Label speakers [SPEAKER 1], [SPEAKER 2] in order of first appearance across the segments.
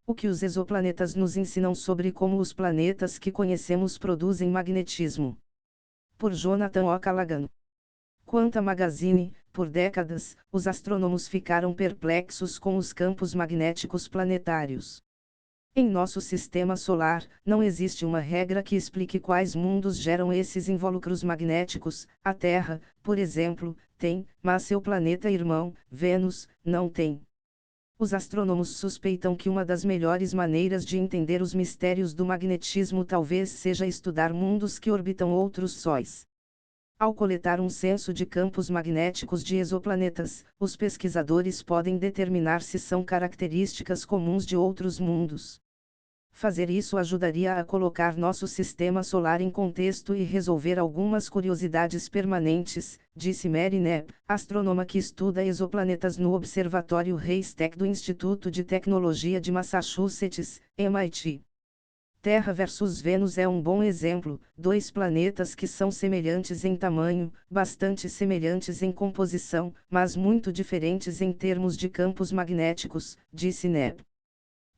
[SPEAKER 1] O que os exoplanetas nos ensinam sobre como os planetas que conhecemos produzem magnetismo. Por Jonathan O. Callaghan. Quanto a Magazine, por décadas, os astrônomos ficaram perplexos com os campos magnéticos planetários. Em nosso sistema solar, não existe uma regra que explique quais mundos geram esses invólucros magnéticos. A Terra, por exemplo, tem, mas seu planeta irmão, Vênus, não tem. Os astrônomos suspeitam que uma das melhores maneiras de entender os mistérios do magnetismo talvez seja estudar mundos que orbitam outros sóis. Ao coletar um censo de campos magnéticos de exoplanetas, os pesquisadores podem determinar se são características comuns de outros mundos. Fazer isso ajudaria a colocar nosso sistema solar em contexto e resolver algumas curiosidades permanentes, disse Mary Knapp, astrônoma que estuda exoplanetas no Observatório Haystack do Instituto de Tecnologia de Massachusetts, MIT. Terra versus Vênus é um bom exemplo, dois planetas que são semelhantes em tamanho, bastante semelhantes em composição, mas muito diferentes em termos de campos magnéticos, disse Knapp.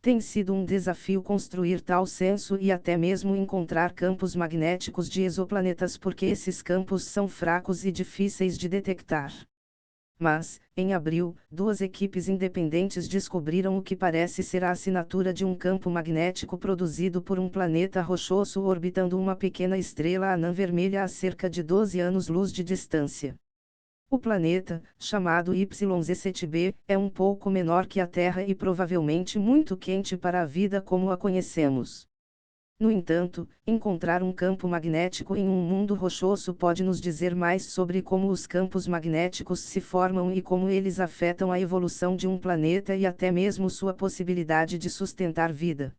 [SPEAKER 1] Tem sido um desafio construir tal censo e até mesmo encontrar campos magnéticos de exoplanetas porque esses campos são fracos e difíceis de detectar. Mas, em abril, duas equipes independentes descobriram o que parece ser a assinatura de um campo magnético produzido por um planeta rochoso orbitando uma pequena estrela anã vermelha a cerca de 12 anos-luz de distância. O planeta, chamado YZ7b, é um pouco menor que a Terra e provavelmente muito quente para a vida como a conhecemos. No entanto, encontrar um campo magnético em um mundo rochoso pode nos dizer mais sobre como os campos magnéticos se formam e como eles afetam a evolução de um planeta e até mesmo sua possibilidade de sustentar vida.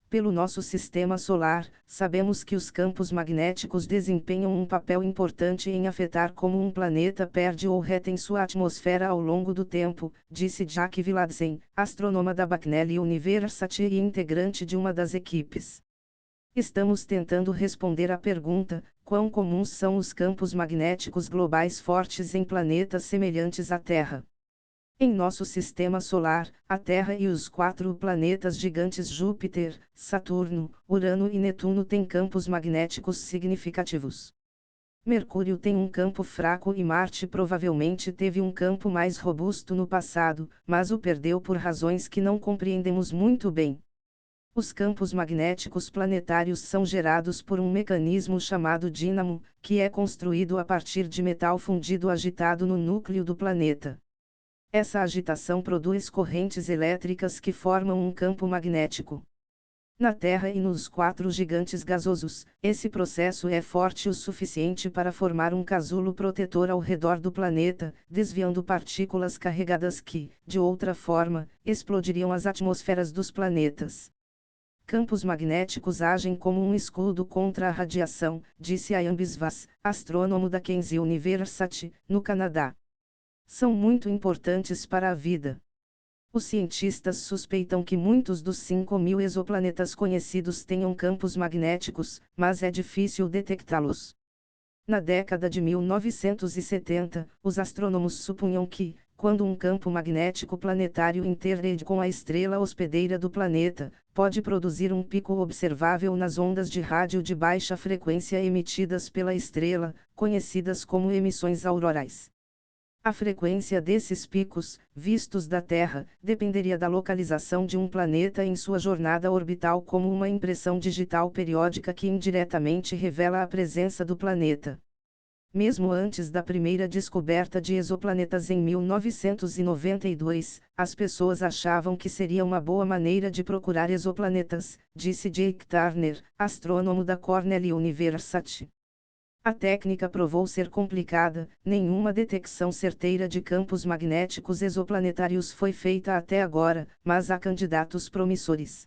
[SPEAKER 1] Pelo nosso sistema solar, sabemos que os campos magnéticos desempenham um papel importante em afetar como um planeta perde ou retém sua atmosfera ao longo do tempo, disse Jack Villadsen, astrônoma da Bucknell University e integrante de uma das equipes. Estamos tentando responder à pergunta: quão comuns são os campos magnéticos globais fortes em planetas semelhantes à Terra? Em nosso sistema solar, a Terra e os 4 planetas gigantes Júpiter, Saturno, Urano e Netuno têm campos magnéticos significativos. Mercúrio tem um campo fraco e Marte provavelmente teve um campo mais robusto no passado, mas o perdeu por razões que não compreendemos muito bem. Os campos magnéticos planetários são gerados por um mecanismo chamado dínamo, que é construído a partir de metal fundido agitado no núcleo do planeta. Essa agitação produz correntes elétricas que formam um campo magnético. Na Terra e nos 4 gigantes gasosos, esse processo é forte o suficiente para formar um casulo protetor ao redor do planeta, desviando partículas carregadas que, de outra forma, explodiriam as atmosferas dos planetas. Campos magnéticos agem como um escudo contra a radiação, disse Ian Biswas, astrônomo da Kenzie University, no Canadá. São muito importantes para a vida. Os cientistas suspeitam que muitos dos 5.000 exoplanetas conhecidos tenham campos magnéticos, mas é difícil detectá-los. Na década de 1970, os astrônomos supunham que, quando um campo magnético planetário interage com a estrela hospedeira do planeta, pode produzir um pico observável nas ondas de rádio de baixa frequência emitidas pela estrela, conhecidas como emissões aurorais. A frequência desses picos, vistos da Terra, dependeria da localização de um planeta em sua jornada orbital como uma impressão digital periódica que indiretamente revela a presença do planeta. Mesmo antes da primeira descoberta de exoplanetas em 1992, as pessoas achavam que seria uma boa maneira de procurar exoplanetas, disse Jake Turner, astrônomo da Cornell University. A técnica provou ser complicada, nenhuma detecção certeira de campos magnéticos exoplanetários foi feita até agora, mas há candidatos promissores.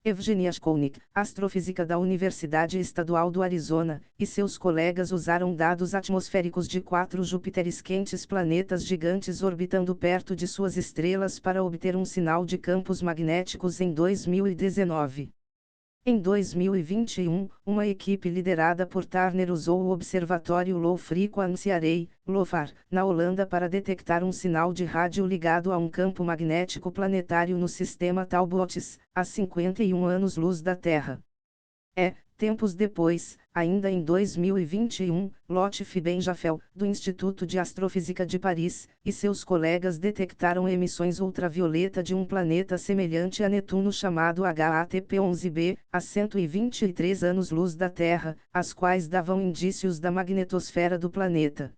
[SPEAKER 1] Evgenia Shkolnik, astrofísica da Universidade Estadual do Arizona, e seus colegas usaram dados atmosféricos de 4 Júpiteres quentes planetas gigantes orbitando perto de suas estrelas para obter um sinal de campos magnéticos em 2019. Em 2021, uma equipe liderada por Turner usou o Observatório Low Frequency Array, LOFAR, na Holanda para detectar um sinal de rádio ligado a um campo magnético planetário no sistema Talbot, a 51 anos-luz da Terra. Tempos depois, ainda em 2021, Lotfi Benjafel, do Instituto de Astrofísica de Paris, e seus colegas detectaram emissões ultravioleta de um planeta semelhante a Netuno chamado HATP-11b, a 123 anos-luz da Terra, as quais davam indícios da magnetosfera do planeta.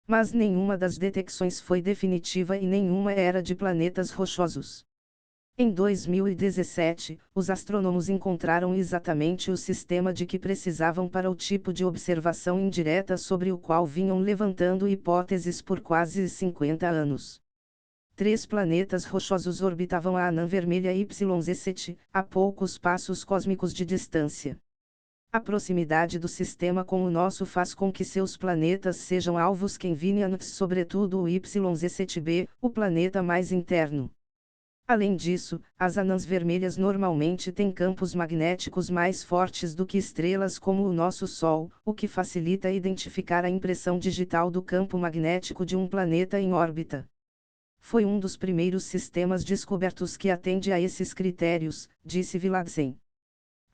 [SPEAKER 1] Mas nenhuma das detecções foi definitiva e nenhuma era de planetas rochosos. Em 2017, os astrônomos encontraram exatamente o sistema de que precisavam para o tipo de observação indireta sobre o qual vinham levantando hipóteses por quase 50 anos. 3 planetas rochosos orbitavam a anã vermelha YZ7, a poucos passos cósmicos de distância. A proximidade do sistema com o nosso faz com que seus planetas sejam alvos convenientes, sobretudo o YZ7b, o planeta mais interno. Além disso, as anãs vermelhas normalmente têm campos magnéticos mais fortes do que estrelas como o nosso Sol, o que facilita identificar a impressão digital do campo magnético de um planeta em órbita. Foi um dos primeiros sistemas descobertos que atende a esses critérios, disse Viladsen.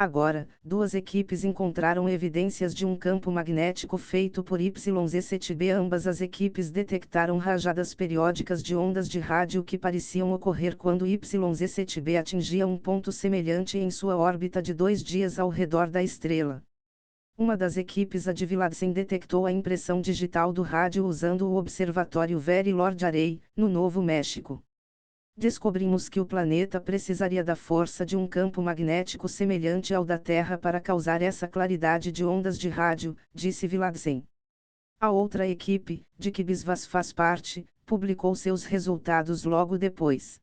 [SPEAKER 1] Agora, 2 equipes encontraram evidências de um campo magnético feito por YZ7b. Ambas as equipes detectaram rajadas periódicas de ondas de rádio que pareciam ocorrer quando YZ7b atingia um ponto semelhante em sua órbita de 2 dias ao redor da estrela. Uma das equipes, a de Viladsen, detectou a impressão digital do rádio usando o Observatório Very Large Array, no Novo México. Descobrimos que o planeta precisaria da força de um campo magnético semelhante ao da Terra para causar essa claridade de ondas de rádio, disse Viladsen. A outra equipe, de que BISVAS faz parte, publicou seus resultados logo depois.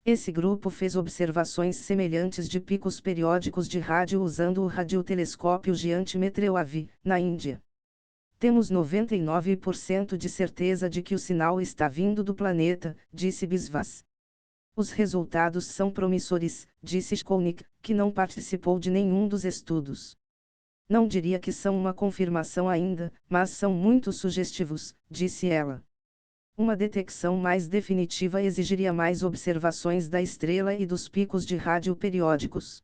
[SPEAKER 1] Esse grupo fez observações semelhantes de picos periódicos de rádio usando o radiotelescópio Giant Meteorwave, na Índia. Temos 99% de certeza de que o sinal está vindo do planeta, disse BISVAS. Os resultados são promissores, disse Skolnick, que não participou de nenhum dos estudos. Não diria que são uma confirmação ainda, mas são muito sugestivos, disse ela. Uma detecção mais definitiva exigiria mais observações da estrela e dos picos de rádio periódicos.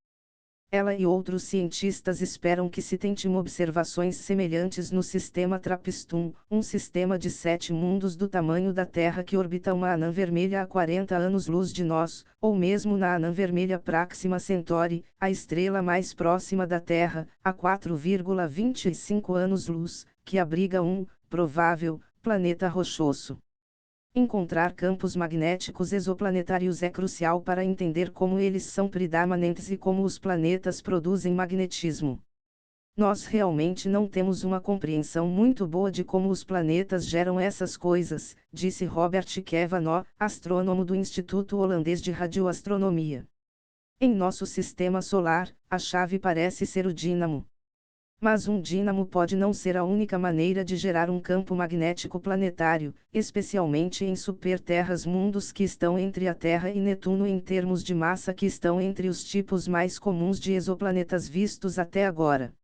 [SPEAKER 1] Ela e outros cientistas esperam que se tente observações semelhantes no sistema TRAPPIST-1, um sistema de 7 mundos do tamanho da Terra que orbita uma anã vermelha a 40 anos-luz de nós, ou mesmo na anã vermelha Próxima Centauri, a estrela mais próxima da Terra, a 4,25 anos-luz, que abriga um, provável, planeta rochoso. Encontrar campos magnéticos exoplanetários é crucial para entender como eles são predominantes e como os planetas produzem magnetismo. Nós realmente não temos uma compreensão muito boa de como os planetas geram essas coisas, disse Robert Cavanaugh, astrônomo do Instituto Holandês de Radioastronomia. Em nosso sistema solar, a chave parece ser o dínamo. Mas um dínamo pode não ser a única maneira de gerar um campo magnético planetário, especialmente em superterras, mundos que estão entre a Terra e Netuno em termos de massa, que estão entre os tipos mais comuns de exoplanetas vistos até agora.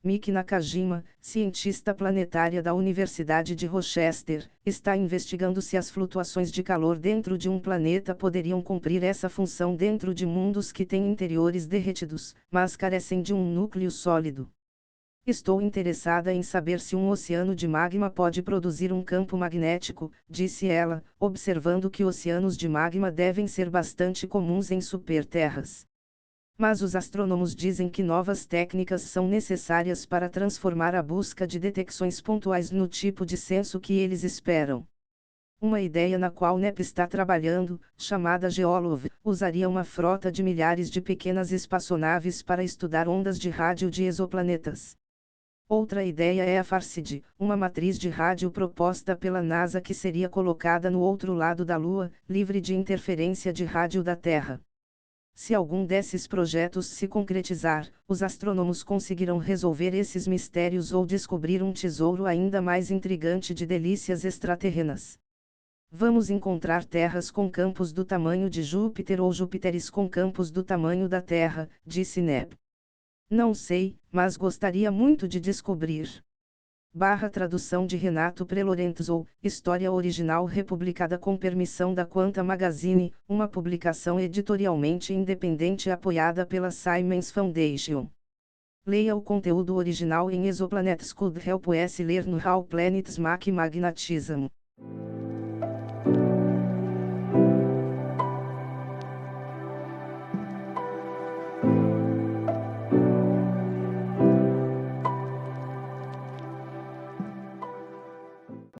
[SPEAKER 1] Miki Nakajima, cientista planetária da Universidade de Rochester, está investigando se as flutuações de calor dentro de um planeta poderiam cumprir essa função dentro de mundos que têm interiores derretidos, mas carecem de um núcleo sólido. Estou interessada em saber se um oceano de magma pode produzir um campo magnético, disse ela, observando que oceanos de magma devem ser bastante comuns em superterras. Mas os astrônomos dizem que novas técnicas são necessárias para transformar a busca de detecções pontuais no tipo de censo que eles esperam. Uma ideia na qual NEP está trabalhando, chamada GeoLove, usaria uma frota de milhares de pequenas espaçonaves para estudar ondas de rádio de exoplanetas. Outra ideia é a FARSID, uma matriz de rádio proposta pela NASA que seria colocada no outro lado da Lua, livre de interferência de rádio da Terra. Se algum desses projetos se concretizar, os astrônomos conseguirão resolver esses mistérios ou descobrir um tesouro ainda mais intrigante de delícias extraterrenas. Vamos encontrar terras com campos do tamanho de Júpiter ou Júpiteres com campos do tamanho da Terra, disse Neb. Não sei, mas gostaria muito de descobrir. Tradução de Renato Prelorenzo, história original republicada com permissão da Quanta Magazine, uma publicação editorialmente independente apoiada pela Simons Foundation. Leia o conteúdo original em Exoplanets Could Help Us Learn How Planets Make Magnetism.